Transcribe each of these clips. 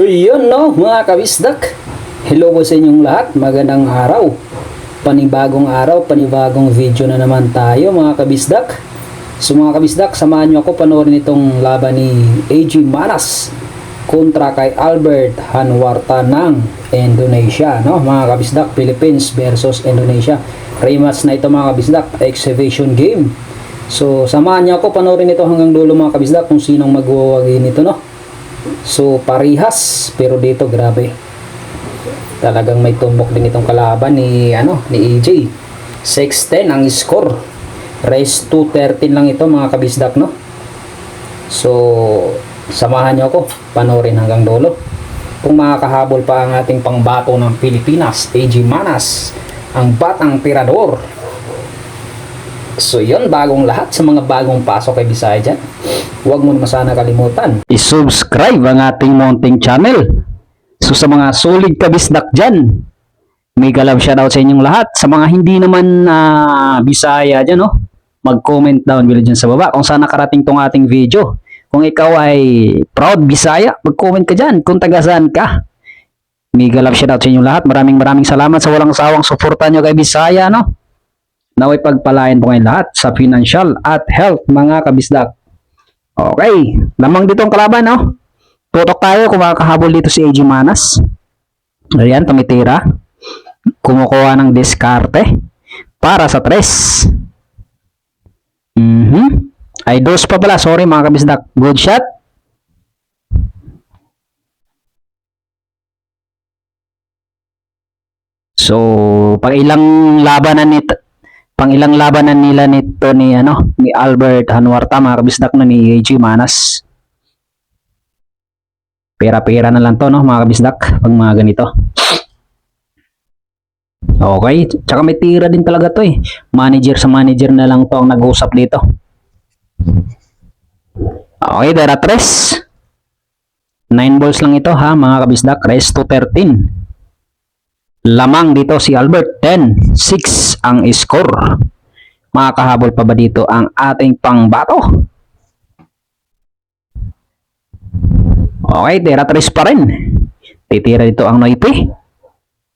Yun no mga kabisdak. Hello po sa inyong lahat. Magandang araw. Panibagong video na naman tayo mga kabisdak. So mga kabisdak, samahan nyo ako panoorin itong laban ni AJ Manas kontra kay Albert Hanwarta ng Indonesia, no? Mga kabisdak, Philippines versus Indonesia. Rematch na ito mga kabisdak, exhibition game. So samahan nyo ako panoorin ito hanggang dulo mga kabisdak kung sinong magwawagi nito, no? So parihas, pero dito grabe. Talagang may tumbok din itong kalaban ni AJ. 6-10 ang score. Race 2-13 lang ito mga kabisdak, no? So samahan nyo ako panoorin hanggang dulo. Kung makakahabol pa ang ating pangbato ng Pilipinas, AJ Manas, ang batang tirador. So yun, bagong lahat sa mga bagong pasok kay Bisaya dyan, huwag mo naman sana kalimutan i-subscribe ang ating munting channel. So sa mga solid kabisdak dyan, mega love shoutout sa inyong lahat. Sa mga hindi naman Bisaya dyan, no, mag-comment down below dyan sa baba kung saan nakarating tong ating video. Kung ikaw ay proud Bisaya, mag-comment ka dyan kung taga saan ka. Mega love shoutout sa inyong lahat. Maraming salamat sa walang sawang suporta nyo kay Bisaya, no. Naway pagpalain po ngayon lahat sa financial at health mga kabisdak. Okay, lamang dito ang kalaban, no? Tutok tayo kung makakahabol dito si AJ Manas. Ayan, tumitira. Kumukuha ng diskarte para sa 3. Ay, 2 pa pala. Sorry mga kabisdak. Good shot. So, pang ilang labanan nila nito ni Albert Hanwarta mga kabisdak na ni AJ Manas. Pera-pera na lang to, no mga kabisdak, pag mga ganito. Okay, tsaka may tira din talaga to eh. Manager sa manager na lang to ang nag-uusap dito. Okay, dara 3. 9 balls lang ito ha mga kabisdak. Race to 13. Lamang dito si Albert. 10-6 ang score. Makakahabol pa ba dito ang ating pangbato? Okay, tira 3 pa rin. Titira dito ang Noipe.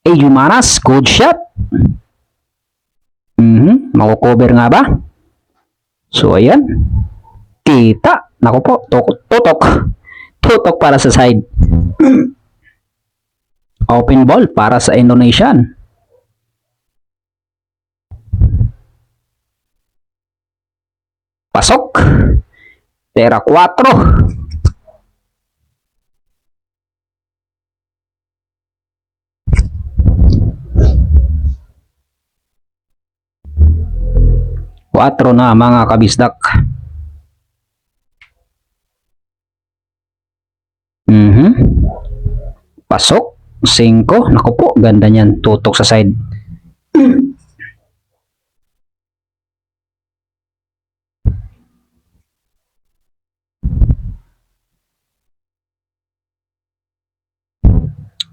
AJ Manas, good shot. Makukover nga ba? So ayan, kita. Naku po, tutok para sa side. Open ball para sa Indonesian. Pasok. Tera 4. Na mga kabisdak. Pasok. 5. Naku po, ganda niyan. Tutok sa side.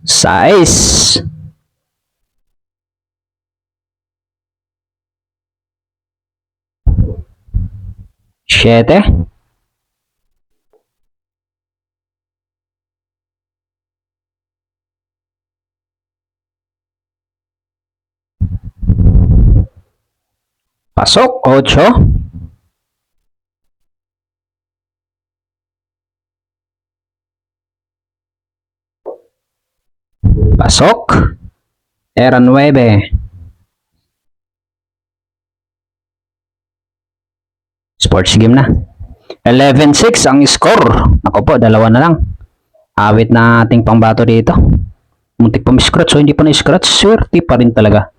Size. Siete. Pasok. 8. Pasok. Era 9. Sports game na. 11-6 ang score. Ako po, 2 na lang. Awit na ating pangbato dito. Muntik pa scratch. So hindi pa na-scratch. Swerte pa rin talaga.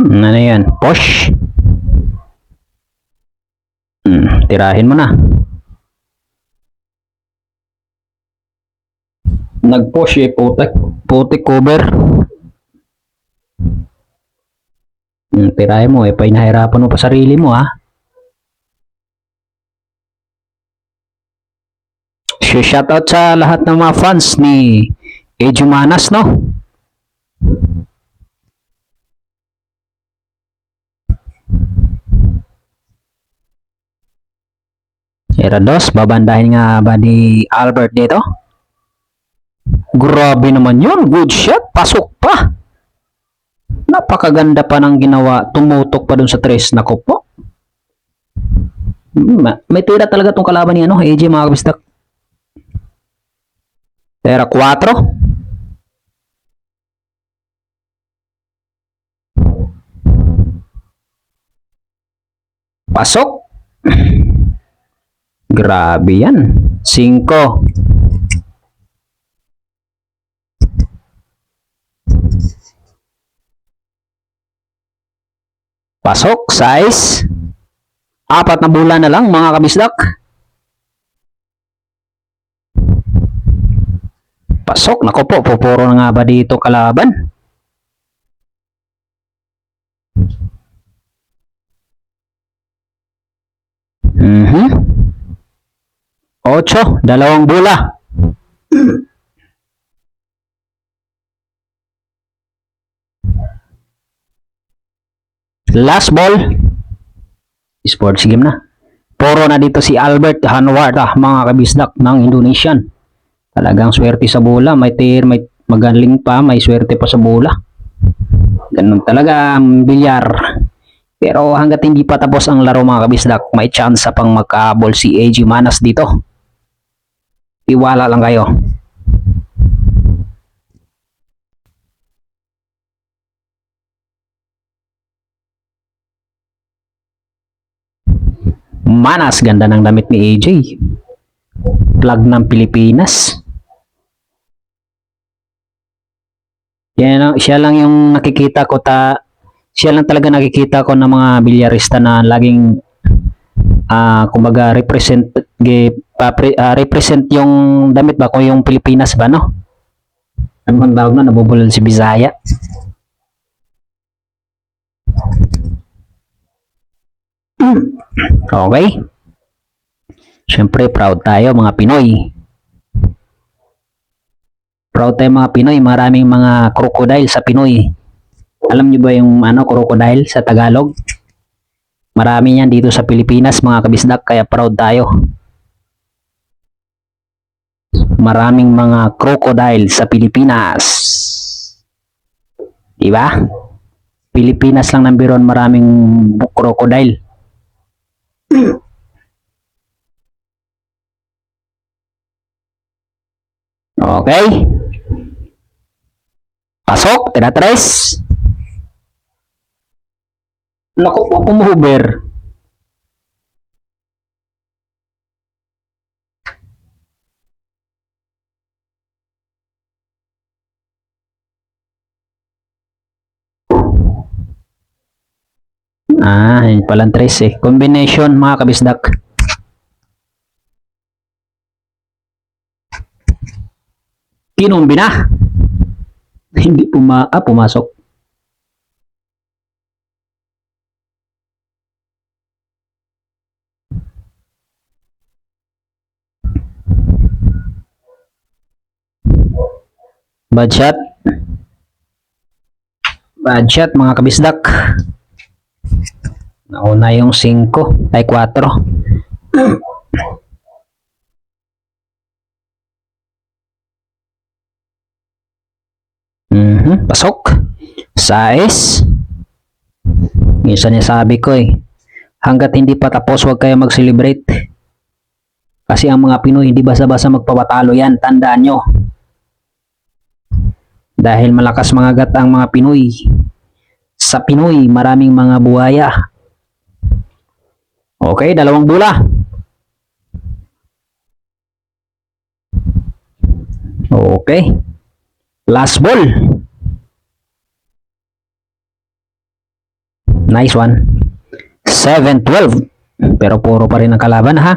Ano yan? Push. Tirahin mo na. Nag-push eh, putik cover. Tirahin mo, pinahirapan mo pa sarili mo, ha? Shoutout sa lahat ng mga fans ni AJ Manas, no? Erados, babandahin nga ba ni Albert dito? Grabe naman yun. Good shot. Pasok pa. Napakaganda pa ng ginawa. Tumutok pa dun sa tres. Nako po. May tira talaga tong kalaban ni AJ, mga kabistak. Tira 4. Pasok. Grabe yan. 5. Pasok. Size. 4 na bola na lang, mga kabisdak. Pasok. Nako po, pupuro na nga ba dito kalaban? Mhm. 8, 2 bola. Last ball. Sports game na. Puro na dito si Albert Hanwarta, mga kabisdak ng Indonesian. Talagang swerte sa bola. May magaling pa, may swerte pa sa bola. Ganun talaga ang bilyar. Pero hanggat hindi pa tapos ang laro, mga kabisdak, may chance pang magkahabol si AJ Manas dito. Iwala lang kayo. Manas, ganda ng damit ni AJ. Flag ng Pilipinas. Siya lang yung nakikita ko siya lang talaga nakikita ko ng mga bilyarista na laging kumbaga represent yung damit ba kung yung Pilipinas ba, no? Ano bang tawag na, nabubulol si Bisaya. Okay. Siyempre, proud tayo mga Pinoy. Proud tayo mga Pinoy. Maraming mga crocodile sa Pinoy. Alam niyo ba yung crocodile sa Tagalog? Marami yan dito sa Pilipinas, mga kabisdak, kaya proud tayo. Maraming mga crocodile sa Pilipinas. Diba? Pilipinas lang number 1, maraming crocodile. Okay. Pasok, tira 3. Naku po, pumuhuber. Yun palang 3 Combination, mga kabisdak. Kinumbi na. Hindi pumasok. Bad shot. Bad shot, mga kabisdak. Nauna yung 5 ay 4. Pasok. Size. Minsan niya sabi ko hanggat hindi pa tapos, huwag kayo mag-celebrate. Kasi ang mga Pinoy, hindi basta-basta magpapatalo yan. Tandaan nyo. Dahil malakas mga gat ang mga Pinoy. Sa Pinoy, maraming mga buhaya. Okay, 2 bola. Okay. Last ball. Nice one. 7-12. Pero puro pa rin ang kalaban, ha?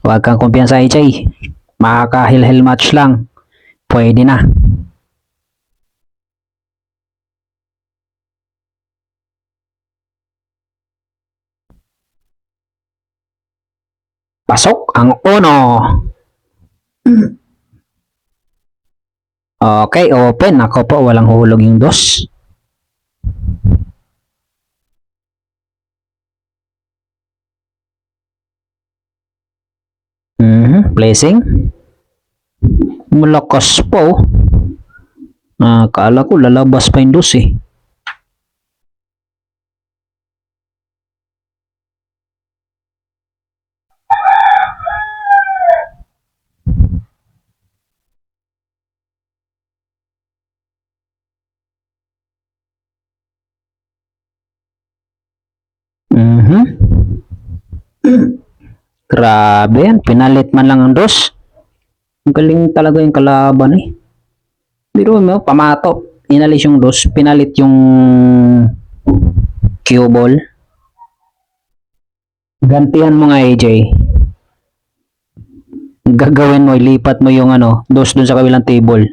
Huwag kang kumpiyansa, HA. Makaka-hil-hil match lang. Pwede na. Pasok ang uno. Okay, open. Ako po, walang hulog yung dos. Placing. Malakas po. Akala ko lalabas pa yung dos eh. Grabe yan. Pinalit man lang ang dos. Ang galing talaga yung kalaban eh. Biro mo, pamato. Inalis yung dos. Pinalit yung cue ball. Gantihan mo nga AJ. Gagawin mo, ilipat mo yung dos dun sa kabilang table.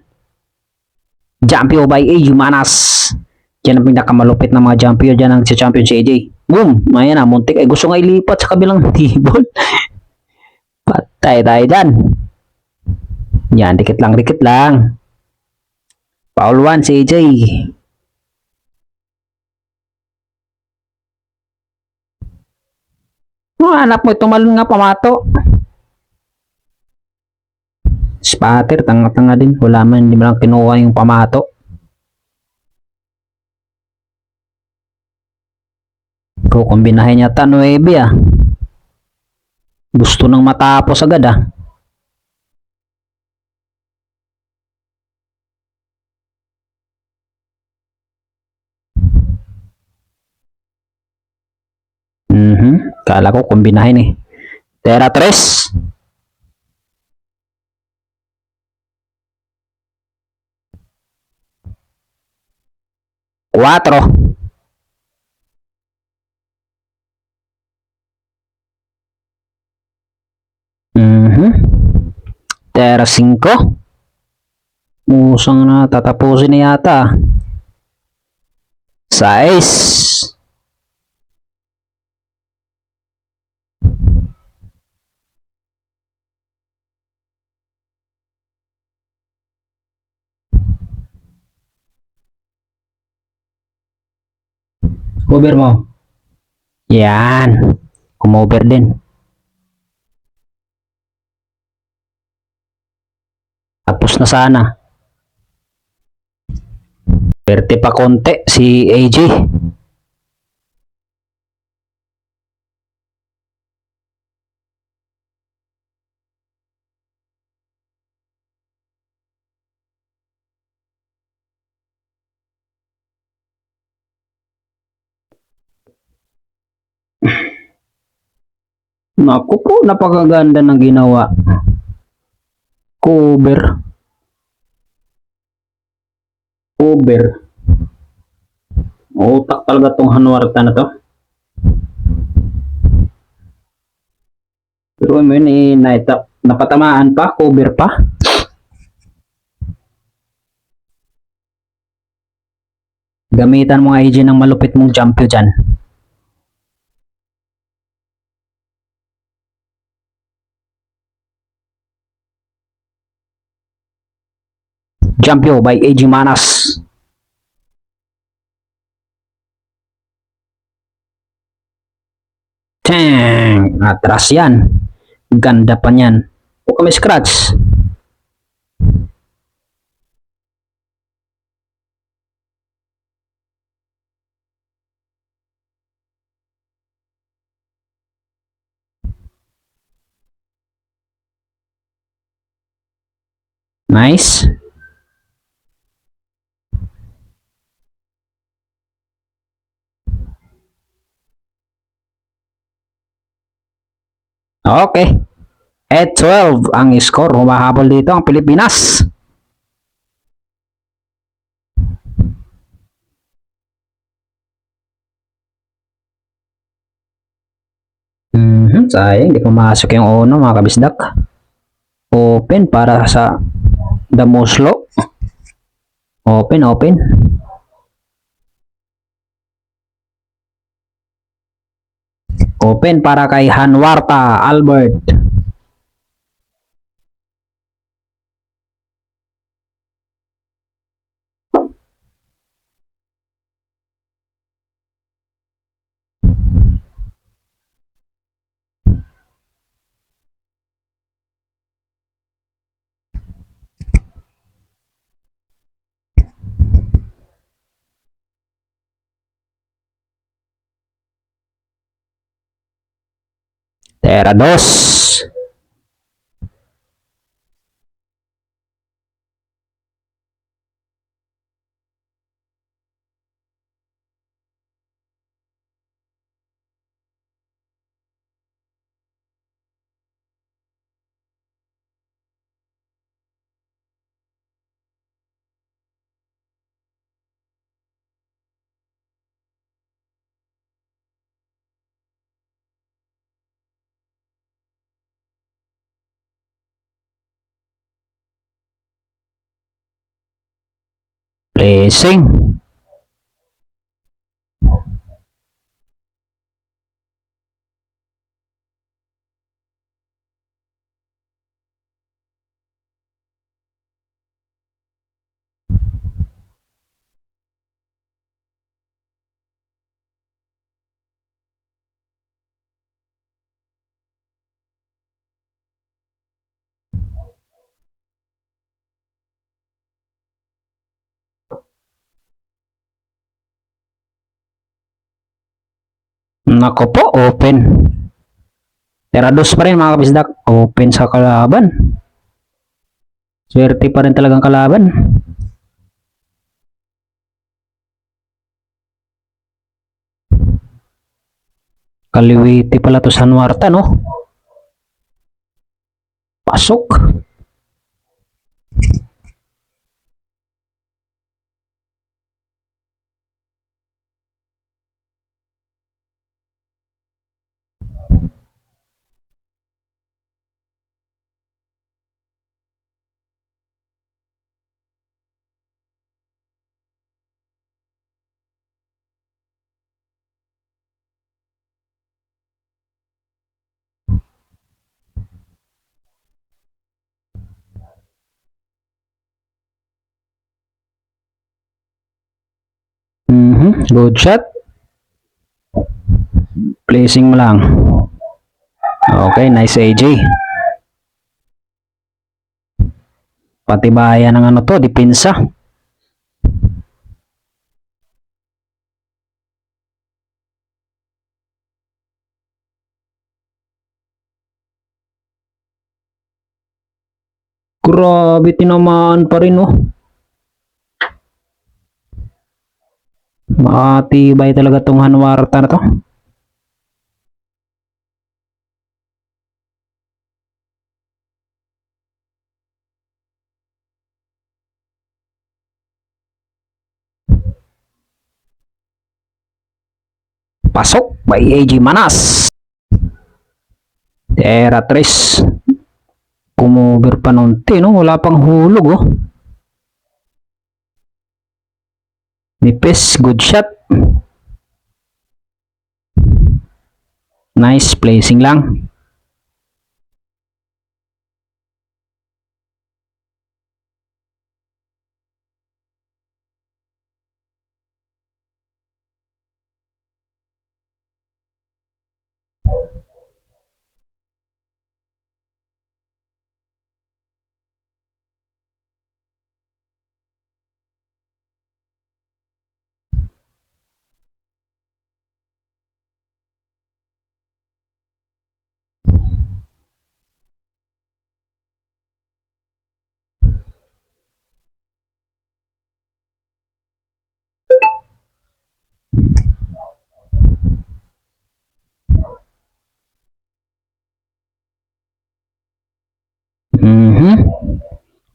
Jumpio by AJ Manas. Yan ang pinakamalupit na mga jumpio dyan ang champion si AJ. Boom! Ayan na, muntik. Ay gusto nga ilipat sa kabilang table. Patay tayo dyan. Yan, dikit lang, dikit lang. Foul 1 si AJ. Hanap mo, tumalon nga pamato. Spatter, tanga-tanga din. Wala man, hindi mo lang kinuha yung pamato. Kukumbinahin yata 9 ah. Gusto nang matapos agad ah. Kala ko kumbinahin eh. Tera 3. Cuatro. Tera 5. Musang na tatapusin na yata. 6. Cover mo. Yan. Kumover din. Tapos na sana. Perte pa konti si AJ. Naku po, napakaganda ng ginawa. Cover. Utak talaga tong Hanwarta na to. Pero yun napatamaan pa, cover pa. Gamitan mo nga AJ ng malupit mong jumpyo dyan. Jumpyo by AJ Manas. Tang! Atras yan. Ganda pa niyan. Huwag kami scratch. Nice. Okay. At 12 ang score. Humahabol dito ang Pilipinas. Sayang, hindi pumasok yung uno mga kabisdak. Open para sa Damuslo. Open. Open para kay Hanwarta Albert. Tera 2. Blessing. Nako po, open. Tera 2 pa rin mga kabisdak. Open sa kalaban. Swerte pa rin talagang kalaban. Kaliwiti pala to San Marta, no? Pasok. Good shot. Placing mo lang. Okay, nice AJ. Patibayan ng ano to, depensa. Grabe, tinamaan pa rin, oh. Matibay talaga tong Hanwarta na to. Pasok by AJ Manas. Tera 3. Kumover pa nunti, no? Wala pang hulog, oh. Nipis, good shot. Nice placing lang.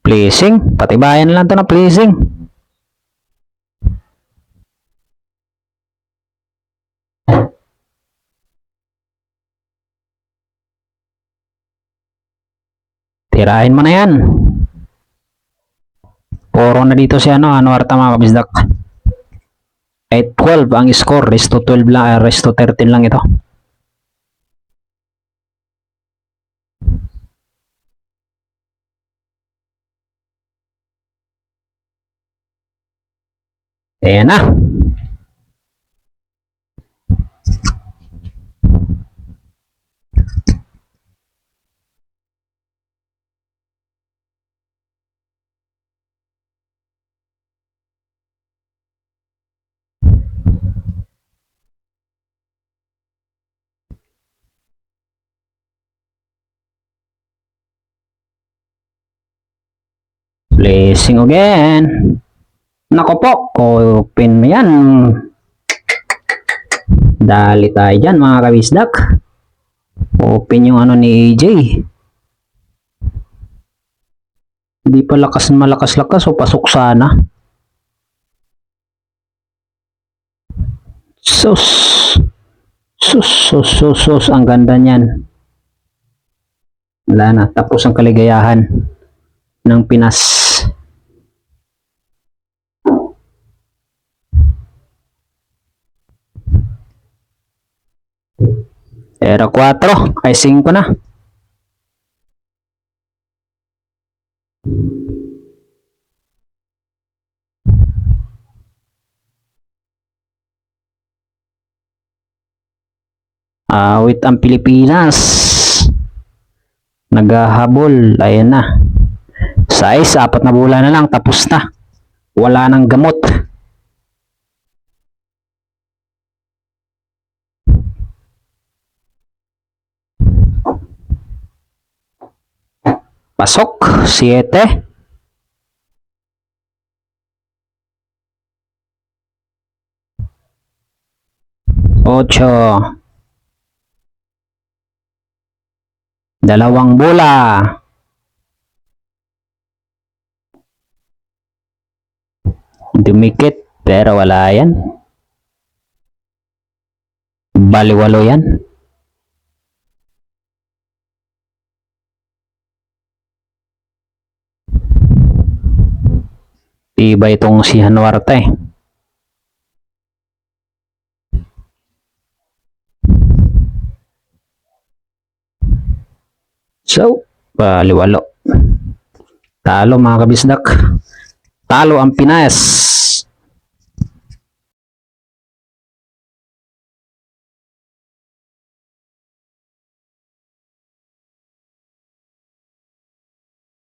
Placing. Patibayan lang to na placing. Tirahin mo na yan. Puro na dito si Hanwarta mga kabisdak. 8-12 ang score. Resto 12 lang, resto 13 lang ito. Ayan na. Placing again. Nako po, open mo yan. Dali tayo dyan mga kabisdak. Open yung ano ni AJ. Hindi pa malakas-lakas o pasok sana. Sus. Sus. Ang ganda niyan. Wala na. Tapos ang kaligayahan ng Pinas. Era 4 ay 5 na. Awit ang Pilipinas. Naghahabol. Ayan na. Size, 4 na bola na lang. Tapos na. Wala nang gamot. Pasok. 7. 8. 2 bola. Dumikit pero wala yan. Baliwalo yan. Iba itong si Hanuarta eh. So, baliwalo. Talo mga kabisdak. Talo ang Pinas.